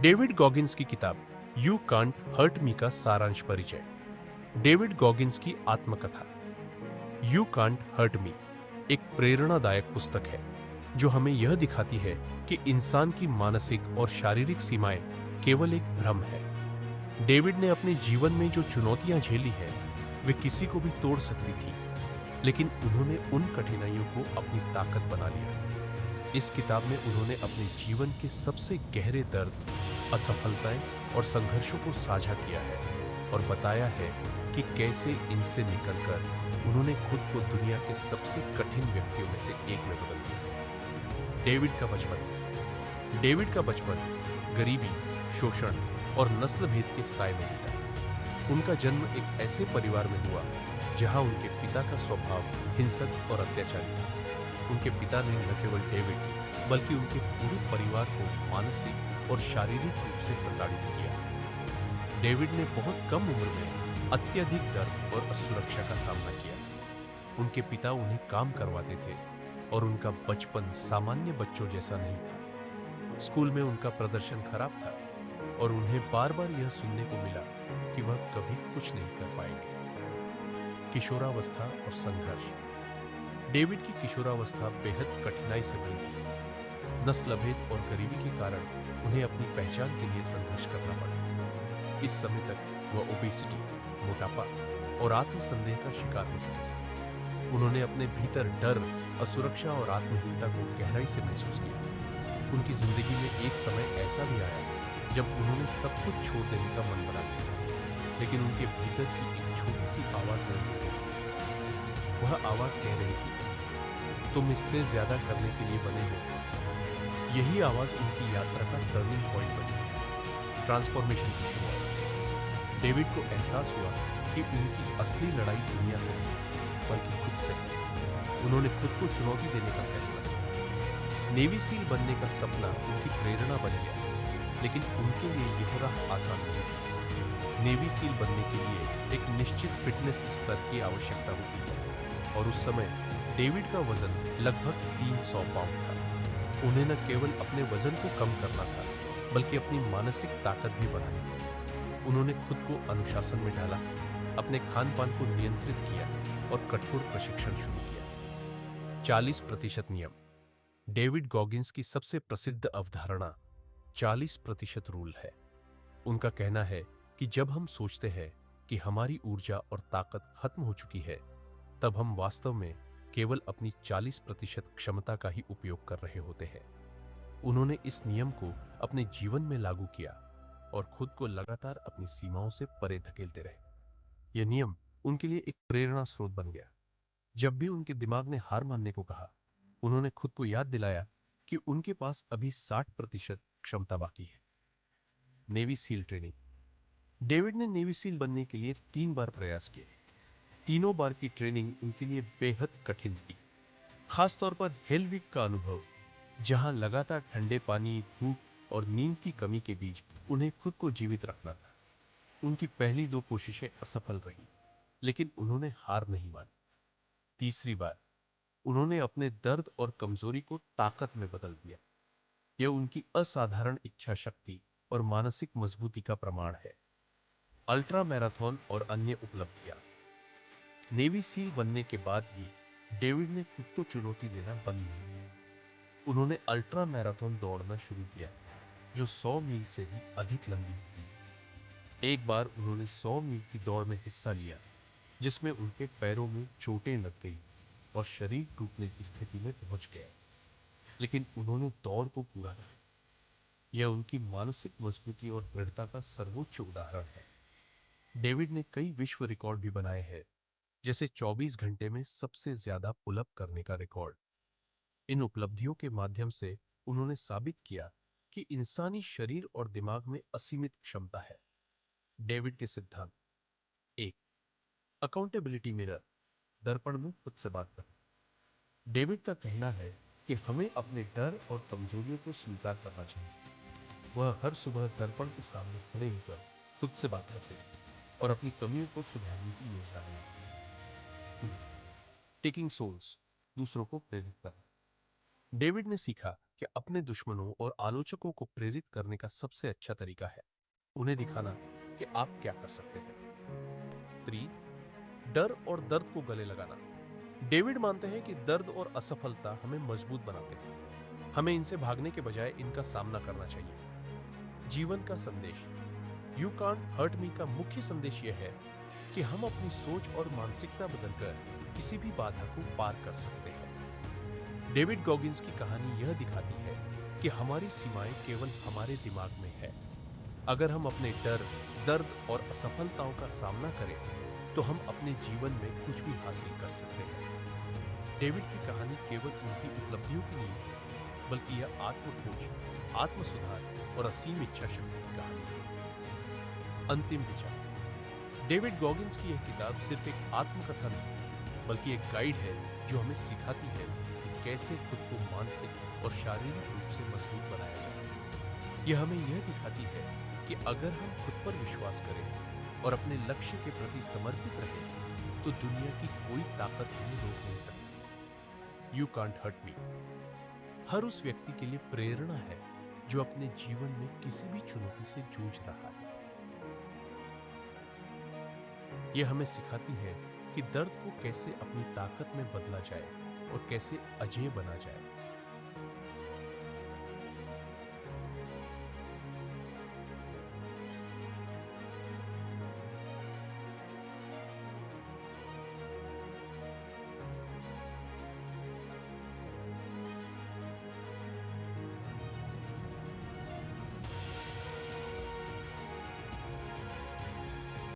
David Goggins की किताब you can't hurt me का सारांश परिचय। डेविड गॉगिन्स की आत्मकथा यू कांट हर्ट मी एक प्रेरणादायक पुस्तक है जो हमें यह दिखाती है कि इंसान की मानसिक और शारीरिक सीमाएं केवल एक भ्रम है। डेविड ने अपने जीवन में जो चुनौतियां झेली हैं, वे किसी को भी तोड़ सकती थी, लेकिन उन्होंने उन कठिनाइयों को अपनी ताकत बना लिया। इस किताब में उन्होंने अपने जीवन के सबसे गहरे दर्द, असफलताएं और संघर्षों को साझा किया है और बताया है कि कैसे इनसे निकलकर उन्होंने खुद को दुनिया के सबसे कठिन व्यक्तियों में से एक में बदल दिया। डेविड का बचपन गरीबी, शोषण और नस्ल भेद के साए में बीता। उनका जन्म एक ऐसे परिवार में हुआ जहां उनके पिता का स्वभाव हिंसक और अत्याचारी था। उनके पिता ने न केवल डेविड बल्कि उनके पूरे परिवार को मानसिक और शारीरिक रूप से प्रताड़ित किया। डेविड ने बहुत कम उम्र में अत्यधिक दर्द और असुरक्षा का सामना किया। उनके पिता उन्हें काम करवाते थे और उनका बचपन सामान्य बच्चों जैसा नहीं था। स्कूल में उनका प्रदर्शन खराब था और उन्हें बार बार यह सुनने को मिला कि वह कभी कुछ नहीं कर पाएंगे। किशोरावस्था और संघर्ष। डेविड की किशोरावस्था बेहद कठिनाई से भरी थी। नस्ल भेद और गरीबी के कारण उन्हें अपनी पहचान के लिए संघर्ष करना पड़ा। इस समय तक वह ओबेसिटी, मोटापा और आत्मसंदेह का शिकार हो चुके थे। उन्होंने अपने भीतर डर, असुरक्षा और आत्महीनता को गहराई से महसूस किया। उनकी जिंदगी में एक समय ऐसा भी आया जब उन्होंने सब कुछ छोड़ देने का मन बना लिया, लेकिन उनके भीतर की एक छोटी सी आवाज नहीं थी। वह आवाज कह रही थी, तुम इससे ज्यादा करने के लिए बने हो। यही आवाज उनकी यात्रा का टर्निंग पॉइंट बनी, ट्रांसफॉर्मेशन की शुरुआत। डेविड को एहसास हुआ कि उनकी असली लड़ाई दुनिया से नहीं बल्कि खुद से है। उन्होंने खुद को चुनौती देने का फैसला किया। नेवी सील बनने का सपना उनकी प्रेरणा बन गया, लेकिन उनके लिए यह राह आसान नहीं थी। नेवी सील बनने के लिए एक निश्चित फिटनेस स्तर की आवश्यकता होती है और उस समय डेविड का वजन लगभग 300 पाउंड था। उन्हें न केवल अपने वजन को कम करना था बल्कि अपनी मानसिक ताकत भी बढ़ानी थी। उन्होंने खुद को अनुशासन में डाला, अपने खान पान को नियंत्रित किया और कठोर प्रशिक्षण शुरू किया। 40% नियम। डेविड गॉगिन्स की सबसे प्रसिद्ध अवधारणा 40% रूल है। उनका कहना है कि जब हम सोचते हैं कि हमारी ऊर्जा और ताकत खत्म हो चुकी है, तब हम वास्तव में केवल अपनी 40% क्षमता का ही उपयोग कर रहे होते हैं। उन्होंने इस नियम को अपने जीवन में लागू किया और खुद को लगातार अपनी सीमाओं से परे धकेलते रहे। यह नियम उनके लिए एक प्रेरणा स्रोत बन गया। जब भी उनके दिमाग ने हार मानने को कहा, उन्होंने खुद को याद दिलाया कि उनके पास अभी 60% क्षमता बाकी है। Navy seal training. डेविड ने नेवी सील बनने के लिए 3 बार प्रयास किए। तीनों बार की ट्रेनिंग उनके लिए बेहद कठिन थी, खासतौर पर हेल वीक का अनुभव, जहां लगातार ठंडे पानी, धूप और नींद की कमी के बीच उन्हें खुद को जीवित रखना था। उनकी पहली 2 कोशिशें असफल रही, लेकिन उन्होंने हार नहीं मानी। तीसरी बार उन्होंने अपने दर्द और कमजोरी को ताकत में बदल दिया। यह उनकी असाधारण इच्छा शक्ति और मानसिक मजबूती का प्रमाण है। अल्ट्रा मैराथन और अन्य उपलब्धियां। नेवी सील बनने के बाद भी डेविड ने खुद को चुनौती देना बंद नहीं किया। उन्होंने अल्ट्रा मैराथन दौड़ना शुरू किया, जो 100 मील से भी अधिक लंबी थी। एक बार उन्होंने 100 मील की दौड़ में हिस्सा लिया, जिसमें उनके पैरों में चोटें लग गई और शरीर टूटने की स्थिति में पहुंच गया, लेकिन उन्होंने दौड़ को पूरा किया। यह उनकी मानसिक मजबूती और दृढ़ता का सर्वोच्च उदाहरण है। डेविड ने कई विश्व रिकॉर्ड भी बनाए हैं, जैसे 24 घंटे में सबसे ज्यादा पुलअप करने का रिकॉर्ड। इन उपलब्धियों के माध्यम से उन्होंने साबित किया कि इंसानी शरीर और दिमाग में असीमित क्षमता है। डेविड के सिद्धांत। 1. Accountability mirror. दर्पण में खुद से बात करें। डेविड का कहना है कि हमें अपने डर और कमजोरियों को स्वीकार करना चाहिए। वह हर सुबह दर्पण के सामने खड़े होकर खुद से बात करते हैं और अपनी कमियों को सुधारने की योजना बनाते हैं। Taking souls. दूसरों को प्रेरित करना। डेविड ने सीखा कि अपने दुश्मनों और आलोचकों को प्रेरित करने का सबसे अच्छा तरीका है उन्हें दिखाना कि आप क्या कर सकते हैं। 3. डर और दर्द को गले लगाना। डेविड मानते हैं कि दर्द और असफलता हमें मजबूत बनाते हैं। हमें इनसे भागने के बजाय इनका सामना करना चाहिए। जीवन का संदेश, यू कांट हर्ट मी का मुख्य संदेश यह है कि हम अपनी सोच और मानसिकता बदलकर किसी भी बाधा को पार कर सकते हैं। डेविड गॉगिंस की कहानी यह दिखाती है कि हमारी सीमाएं केवल हमारे दिमाग में है। अगर हम अपने डर, दर्द और असफलताओं का सामना करें तो हम अपने जीवन में कुछ भी हासिल कर सकते हैं। डेविड की कहानी केवल उनकी उपलब्धियों की नहीं है, बल्कि यह आत्मखोज, आत्म सुधार और असीम इच्छा शक्ति की कहानी है। अंतिम विचार, डेविड गॉगिंस की यह किताब सिर्फ एक आत्मकथा नहीं, बल्कि एक गाइड है जो हमें सिखाती है कि कैसे खुद को मानसिक और शारीरिक रूप से मजबूत बनाया जाए। यह हमें यह दिखाती है कि अगर हम खुद पर विश्वास करें और अपने लक्ष्य के प्रति समर्पित रहें तो दुनिया की कोई ताकत हमें रोक नहीं सकती। यू कांट हर्ट मी हर उस व्यक्ति के लिए प्रेरणा है जो अपने जीवन में किसी भी चुनौती से जूझ रहा है। यह हमें सिखाती है कि दर्द को कैसे अपनी ताकत में बदला जाए और कैसे अजेय बना जाए।